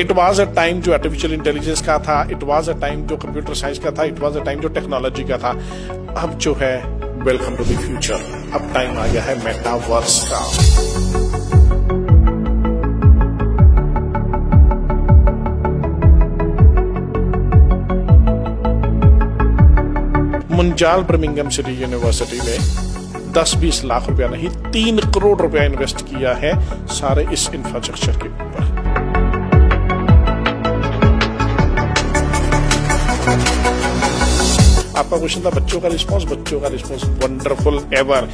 It was a time जो artificial intelligence का था, इट वाज अ टाइम जो कंप्यूटर साइंस का था, इट वाज अ टाइम जो टेक्नोलॉजी का था। अब जो है वेलकम टू द फ्यूचर, अब टाइम आ गया है मेटावर्स का। मुंजाल बर्मिंघम सिटी यूनिवर्सिटी ने 10-20 लाख रुपया नहीं 3 करोड़ रुपया इन्वेस्ट किया है सारे इस इंफ्रास्ट्रक्चर के ऊपर। आपका क्वेश्चन था बच्चों का रिस्पॉन्स वंडरफुल एवर।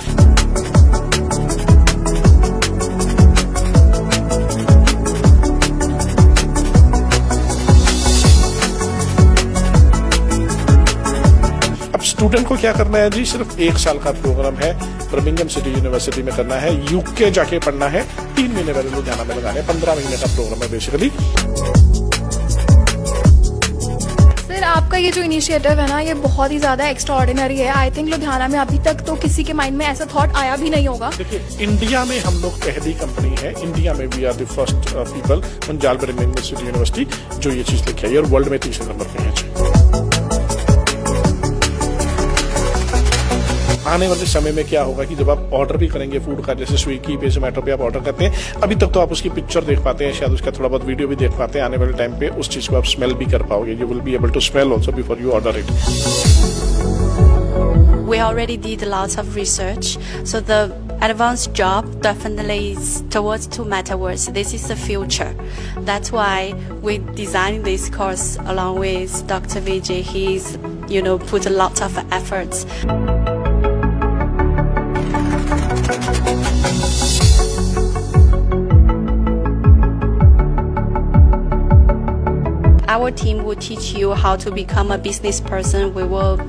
स्टूडेंट को क्या करना है जी, सिर्फ 1 साल का प्रोग्राम है, बर्मिंघम सिटी यूनिवर्सिटी में करना है, यूके जाके पढ़ना है, 3 महीने पहले लुधियाना में लगाने, 15 महीने का प्रोग्राम है बेसिकली। सर आपका ये जो इनिशिएटिव है ना, ये बहुत ही ज्यादा एक्स्ट्राऑर्डिनरी है। आई थिंक लुधियाना में अभी तक तो किसी के माइंड में ऐसा थॉट आया भी नहीं होगा। देखिए, इंडिया में हम लोग पहली कंपनी है, इंडिया में we are the first people, Munjal Birmingham City University, जो ये चीज लेके आई और वर्ल्ड में 3 नंबर पे है। आने वाले समय में क्या होगा कि जब आप ऑर्डर भी करेंगे फूड का, जैसे स्विगी पे, जोमेटो पे आप ऑर्डर करते हैं, अभी तक तो आप उसकी पिक्चर देख पाते हैं, शायद उसका थोड़ा बहुत वीडियो भी देख पाते हैं, आने वाले टाइम पे उस चीज को आप स्मेल भी कर पाओगे। You will be able to smell also before you order it. We already did lots of research, so the advanced job definitely is towards to metaverse. This is the future. That's why we designed this course along with Dr. Vijay. He's, put a lot of efforts. Our team will teach you how to become a business person. We will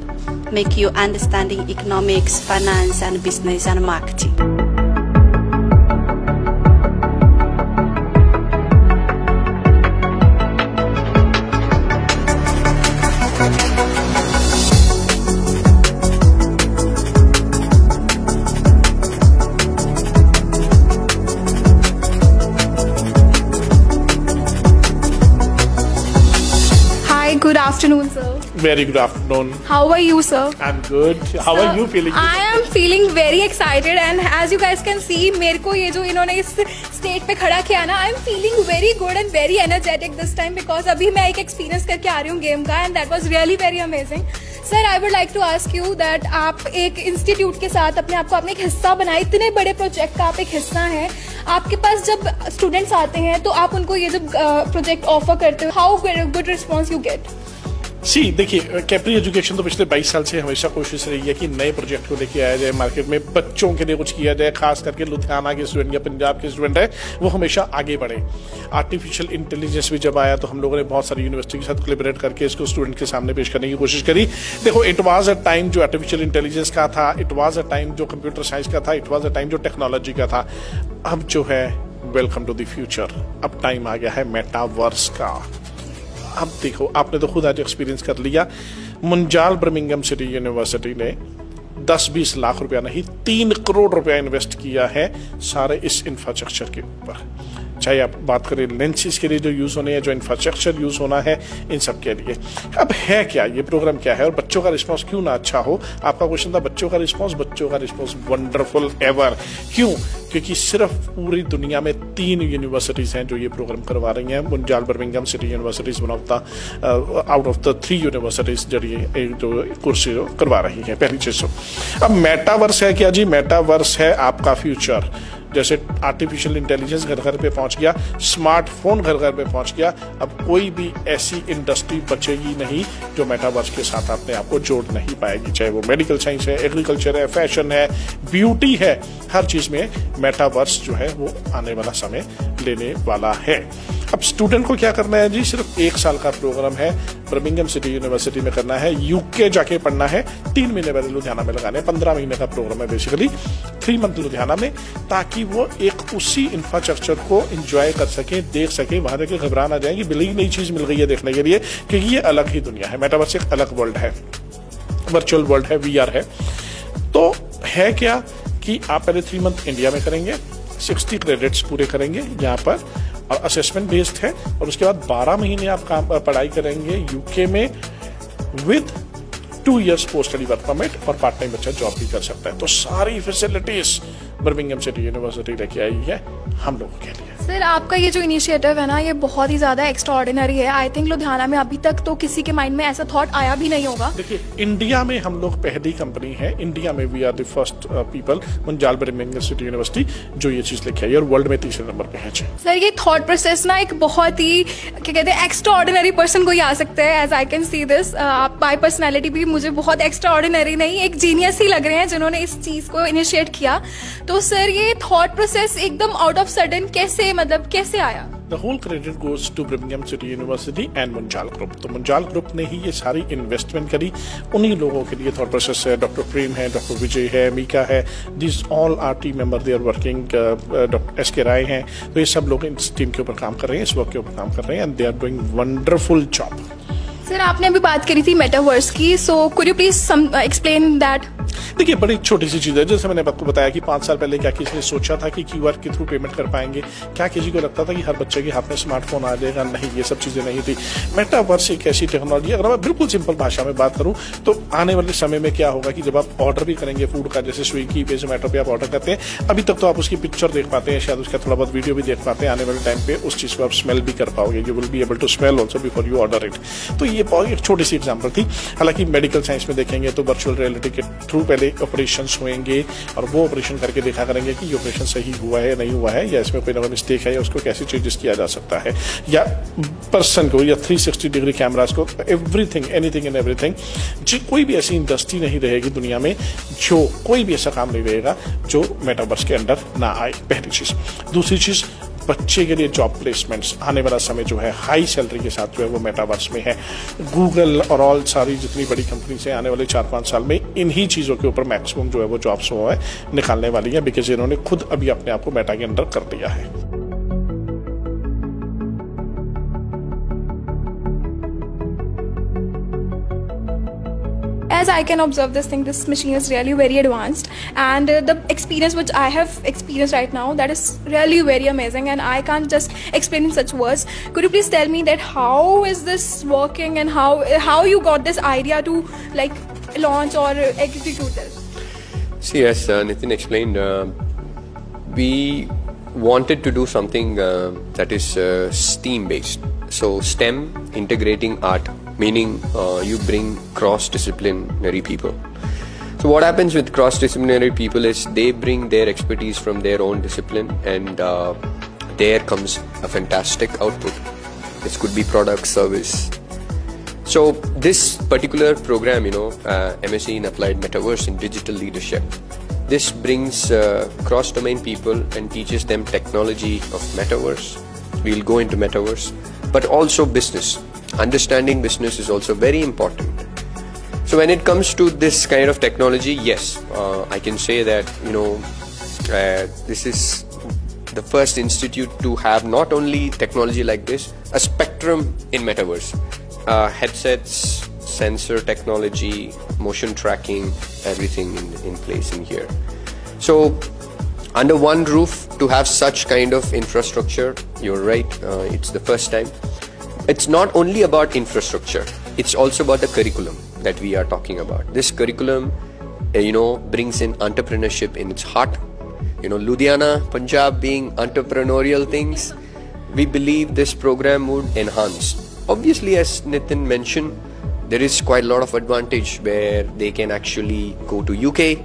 make you understanding economics, finance, and business and marketing. Good afternoon, sir. Very good afternoon. How are you, sir? I'm good. How are you feeling? I am feeling very excited, and as you guys can see, मेरे को ये जो इन्होंने इस stage पे खड़ा किया ना, I'm feeling very good and very energetic this time because अभी मैं एक एक्सपीरियंस करके आ रही हूँ गेम का, and that was really very amazing. Sir, I would like to ask you that आप एक इंस्टीट्यूट के साथ अपने आप को आपने एक हिस्सा बनाया, इतने बड़े प्रोजेक्ट का आप एक हिस्सा हैं। आपके पास जब स्टूडेंट्स आते हैं तो आप उनको ये जब प्रोजेक्ट ऑफर करते हो, how good response you get? देखिए, कैप्री एजुकेशन तो पिछले 22 साल से हमेशा कोशिश रही है कि नए प्रोजेक्ट को लेके आया जाए, मार्केट में बच्चों के लिए कुछ किया जाए, खास करके लुधियाना के स्टूडेंट या पंजाब के स्टूडेंट है वो हमेशा आगे बढ़े। आर्टिफिशियल इंटेलिजेंस भी जब आया तो हम लोगों ने बहुत सारी यूनिवर्सिटी के साथ कोलैबोरेट करके इसको स्टूडेंट के सामने पेश करने की कोशिश करी। देखो, इट वाज अ टाइम जो आर्टिफिशियल इंटेलिजेंस का था, इट वाज अ टाइम जो कंप्यूटर साइंस का था, इट वाज अ टाइम जो टेक्नोलॉजी का था। अब जो है वेलकम टू द फ्यूचर, अब टाइम आ गया है मेटावर्स का। अब देखो, आपने तो खुद आज एक्सपीरियंस कर लिया, मुंजाल बर्मिंघम सिटी यूनिवर्सिटी ने 10-20 लाख रुपया नहीं 3 करोड़ रुपया इन्वेस्ट किया है सारे इस इंफ्रास्ट्रक्चर के ऊपर। चाहे आप बात करें लेंसेज के लिए जो यूज होने हैं, जो इंफ्रास्ट्रक्चर यूज होना है, इन सब के लिए। अब है क्या ये प्रोग्राम, क्या है और बच्चों का रिस्पांस क्यों ना अच्छा हो? आपका क्वेश्चन था बच्चों का रिस्पांस वंडरफुल एवर। क्यों? क्योंकि सिर्फ पूरी दुनिया में 3 यूनिवर्सिटीज हैं जो ये प्रोग्राम करवा रही हैं। Munjal Birmingham City university one of the out of the 3 universities जो कोर्स करवा रही हैं। पहली चीज अब मेटावर्स है क्या जी? मेटावर्स है आपका फ्यूचर। जैसे आर्टिफिशियल इंटेलिजेंस घर घर पे पहुंच गया, स्मार्टफोन घर घर पे पहुंच गया, अब कोई भी ऐसी इंडस्ट्री बचेगी नहीं जो मेटावर्स के साथ अपने आप को जोड़ नहीं पाएगी। चाहे वो मेडिकल साइंस है, एग्रीकल्चर है, फैशन है, ब्यूटी है, हर चीज में मेटावर्स जो है वो आने वाला समय लेने वाला है। अब स्टूडेंट को क्या करना है जी? सिर्फ 1 साल का प्रोग्राम है, बर्मिंघम सिटी यूनिवर्सिटी में करना है, यूके जाके पढ़ना है, 3 महीने पहले लुधियाना में लगाने, 15 महीने का प्रोग्राम है बेसिकली, 3 मंथ लुधियाना में, ताकि वो एक उसी इंफ्रास्ट्रक्चर को एंजॉय कर सके, देख सके, वहां देख के घबरा ना जाए कि बिल्कुल नई चीज मिल गई है देखने के लिए, क्योंकि ये अलग ही दुनिया है। मेटावर्स एक अलग वर्ल्ड है, वर्चुअल वर्ल्ड है, VR है। तो है क्या कि आप पहले 3 मंथ इंडिया में करेंगे, 60 क्रेडिट्स पूरे करेंगे यहाँ पर, और असेसमेंट बेस्ड है, और उसके बाद 12 महीने आप पढ़ाई करेंगे यूके में with 2 years post study work permit, और पार्ट टाइम बच्चा जॉब भी कर सकता है। तो सारी फैसिलिटीज बर्मिंघम सिटी यूनिवर्सिटी लेके आई है हम लोगों के लिए। सर आपका ये जो इनिशिएटिव है ना, ये बहुत ही ज़्यादा एक्स्ट्राऑर्डिनरी है। आई थिंक लुधियाना में अभी तक तो किसी के माइंड में ऐसा थॉट आया भी नहीं होगा। देखिए, इंडिया में हम लोग पहली कंपनी है, इंडिया में we are the first people, Munjal Birmingham City University, जो ये चीज़ लेके आई, और वर्ल्ड में 3रे नंबर पे है। सर ये थॉट प्रोसेस ना एक बहुत ही क्या कहते हैं एक्स्ट्राऑर्डिनरी पर्सन को ही आ सकते हैं, as I can see this. आप बाय पर्सनैलिटी भी मुझे बहुत एक्स्ट्राऑर्डिनरी नहीं, एक जीनियस ही लग रहे हैं जिन्होंने इस चीज़ को इनिशिएट किया। तो सर ये थॉट प्रोसेस एकदम आउट ऑफ सडन कैसे आया? The whole credit goes to Birmingham City University and Munjal Group। तो मुंजाल ग्रुप ने ही ये सारी इन्वेस्टमेंट करी, उन्हीं लोगों के लिए थॉट प्रोसेस है। डॉक्टर प्रेम है, डॉक्टर विजय है, मीका है, this all are team member, they are working. Doctor S K Rai हैं, तो ये सब लोग इस टीम के ऊपर काम कर रहे हैं, इस वर्क के ऊपर काम कर रहे हैं, and they are doing wonderful job. Sir आपने अभी बात करी थी मेटावर्स की, so could you please explain that? देखिए, बड़ी छोटी सी चीज़ है। जैसे मैंने आपको बताया कि 5 साल पहले क्या किसी ने सोचा था कि QR के थ्रू पेमेंट कर पाएंगे? क्या किसी को लगता था कि हर बच्चे के हाथ में स्मार्टफोन आ जाएगा? नहीं, ये सब चीज़ें नहीं थी। मेटावर्स एक ऐसी टेक्नोलॉजी, अगर मैं बिल्कुल सिंपल भाषा में बात करूं तो आने वाले समय में क्या होगा कि जब आप ऑर्डर भी करेंगे फूड का, जैसे स्विगी पे, जोमेटो पे आप ऑर्डर करते हैं, अभी तक तो आप उसकी पिक्चर देख पाते हैं, शायद उसका थोड़ा बहुत वीडियो भी देख पाते हैं। आने वाले टाइम पे उस चीज़ को आप स्मेल भी कर पाओगे, you will be able to smell also before you order it. तो ये बहुत एक छोटी सी एग्जाम्पल थी। हालांकि मेडिकल साइंस में देखेंगे तो वर्चुअल रियलिटी के थ्रू पहले ऑपरेशन होंगे, और वो ऑपरेशन करके देखा करेंगे कि ये ऑपरेशन सही हुआ है, नहीं हुआ है, या इसमें कोई ना कोई मिस्टेक है, या उसको कैसे चेंजेस किया जा सकता है, या पर्सन को, या 360 डिग्री कैमरास को, एवरीथिंग, एनीथिंग एंड एवरीथिंग। जी, कोई भी ऐसी इंडस्ट्री नहीं रहेगी दुनिया में, जो कोई भी ऐसा काम नहीं रहेगा जो मेटावर्स के अंडर ना आए, पहली चीज। दूसरी चीज, बच्चे के लिए जॉब प्लेसमेंट्स आने वाला समय जो है हाई सैलरी के साथ जो है वो मेटावर्स में है। गूगल और ऑल सारी जितनी बड़ी कंपनी से आने वाले 4-5 साल में इन्हीं चीज़ों के ऊपर मैक्सिमम जो है वो जॉब्स वो है निकालने वाली है, बिकॉज इन्होंने खुद अभी अपने आप को मेटा के अंडर कर दिया है। As I can observe this thing, this machine is really very advanced, and the experience which I have experienced right now, that is really very amazing, and I can't just explain in such words. Could you please tell me that how is this working, and how you got this idea to like launch or execute this? See, as Nitin explained, we wanted to do something that is STEAM based. So STEM, integrating art, meaning you bring cross-disciplinary people. So what happens with cross-disciplinary people is they bring their expertise from their own discipline, and there comes a fantastic output. This could be product, service. So this particular program, MSc in Applied Metaverse in Digital Leadership, this brings cross-domain people and teaches them technology of Metaverse. We'll go into Metaverse, but also business. Understanding business is also very important. So when it comes to this kind of technology, yes, I can say that this is the first institute to have not only technology like this, a spectrum in metaverse, headsets, sensor technology, motion tracking, everything in place in here. So under one roof to have such kind of infrastructure, you're right, it's the first time. It's not only about infrastructure, it's also about the curriculum that we are talking about. This curriculum, brings in entrepreneurship in its heart. Ludhiana, Punjab being entrepreneurial things, we believe this program would enhance. Obviously, as Nitin mentioned, there is quite a lot of advantage where they can actually go to UK,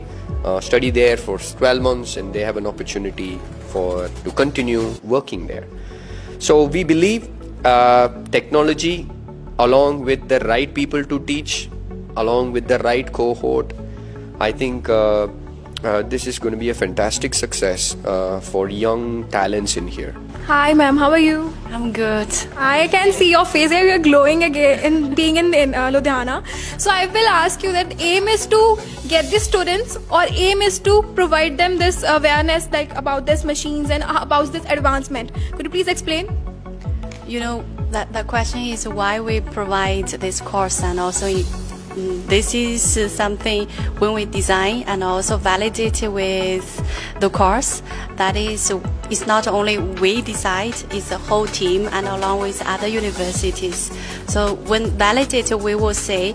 study there for 12 months, and they have an opportunity to continue working there. So we believe technology, along with the right people to teach, along with the right cohort, I think this is going to be a fantastic success for young talents in here. Hi ma'am, how are you? I'm good. I can see your face here, you're glowing again in being in Ludhiana. So I will ask you that aim is to get the students, or aim is to provide them this awareness like about these machines and about this advancement. Could you please explain? That the question is why we provide this course and also this is something when we design and also validate with the course. That is, it's not only we decide, it's the whole team and along with other universities. So when validated, we will say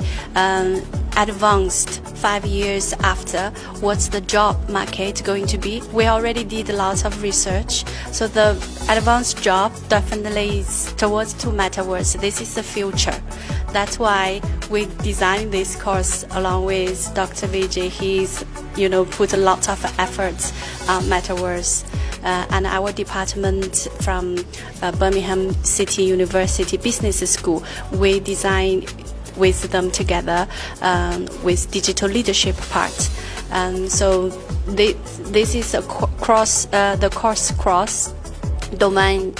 advanced 5 years after, what's the job market going to be? We already did lots of research. So the advanced job definitely is towards to metaverse. This is the future. That's why we designed this course along with Dr. Vijay. He's, put a lot of efforts on metaverse. And our department from Birmingham City University Business School, we design with them together with digital leadership part. So this is a cross domain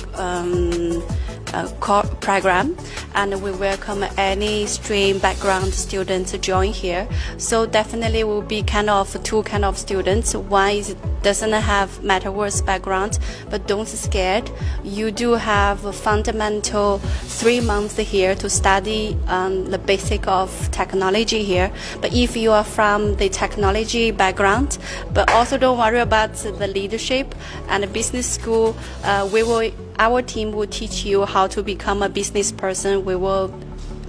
program, and we welcome any stream background students to join here. So definitely will be two kind of students. One is doesn't have metaverse background, but don't scared. You do have a fundamental 3 months here to study the basic of technology here. But if you are from the technology background, but also don't worry about the leadership and the business school, our team will teach you how to become a business person. We will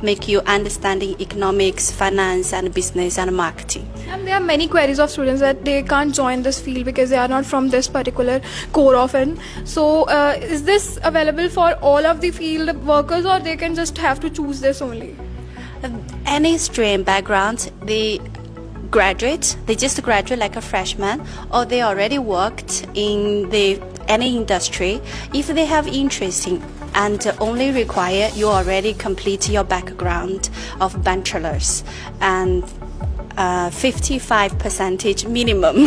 make you understanding economics, finance, and business and marketing. And there are many queries of students that they can't join this field because they are not from this particular core of it. So is this available for all of the field workers, or they can just have to choose this only? Any stream background, they just graduate like a freshman, or they already worked in any industry. If they have interest in and only require you already complete your background of bachelor's and 55% minimum.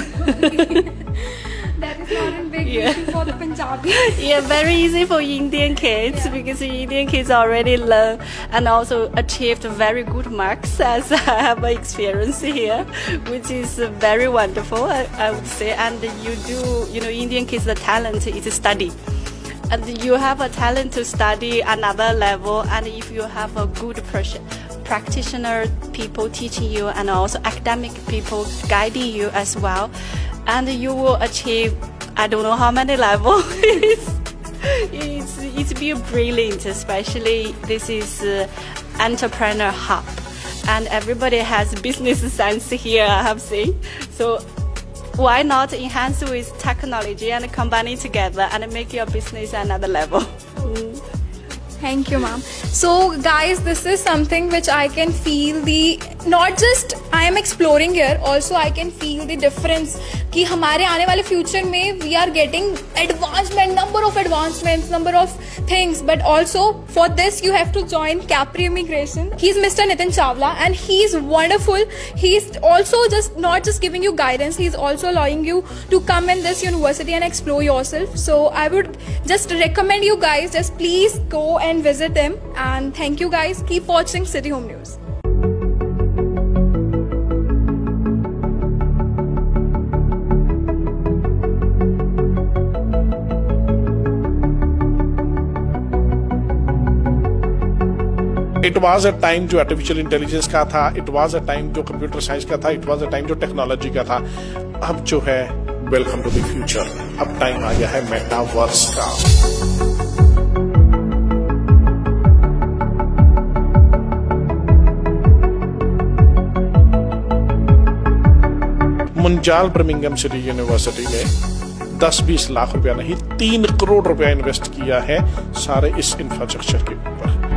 That is not a big issue for the Punjabi. Yeah, very easy for Indian kids, because Indian kids already learn and also achieved very good marks, as I have experience here, which is very wonderful, I would say. And Indian kids, the talent is study. And you have a talent to study another level, and if you have a good practitioner, people teaching you, and also academic people guiding you as well, and you will achieve, I don't know how many levels. It's be brilliant, especially this is entrepreneur hub, and everybody has business sense here, I have seen. So why not enhance with technology and combine it together and make your business another level? Thank you, ma'am. So guys, this is something which I can feel not just I am exploring here, also I can feel the difference कि हमारे आने वाले future में we are getting advancement, number of advancements, number of things, but also for this you have to join Capri Immigration. He's Mr. Nitin Chawla and he's wonderful. He's also not just giving you guidance, he's also allowing you to come in this university and explore yourself. So I would just recommend you guys, just please go and visit them, and thank you guys. Keep watching City Home News. It was a time जो artificial intelligence का था, it was a time जो computer science का था, it was a time जो technology का था. अब जो है वेलकम टू द फ्यूचर, अब टाइम आ गया है मेटावर्स का. मुंजाल बर्मिंघम सिटी यूनिवर्सिटी में 10-20 लाख रुपया नहीं, 3 करोड़ रुपया इन्वेस्ट किया है सारे इस इंफ्रास्ट्रक्चर के ऊपर.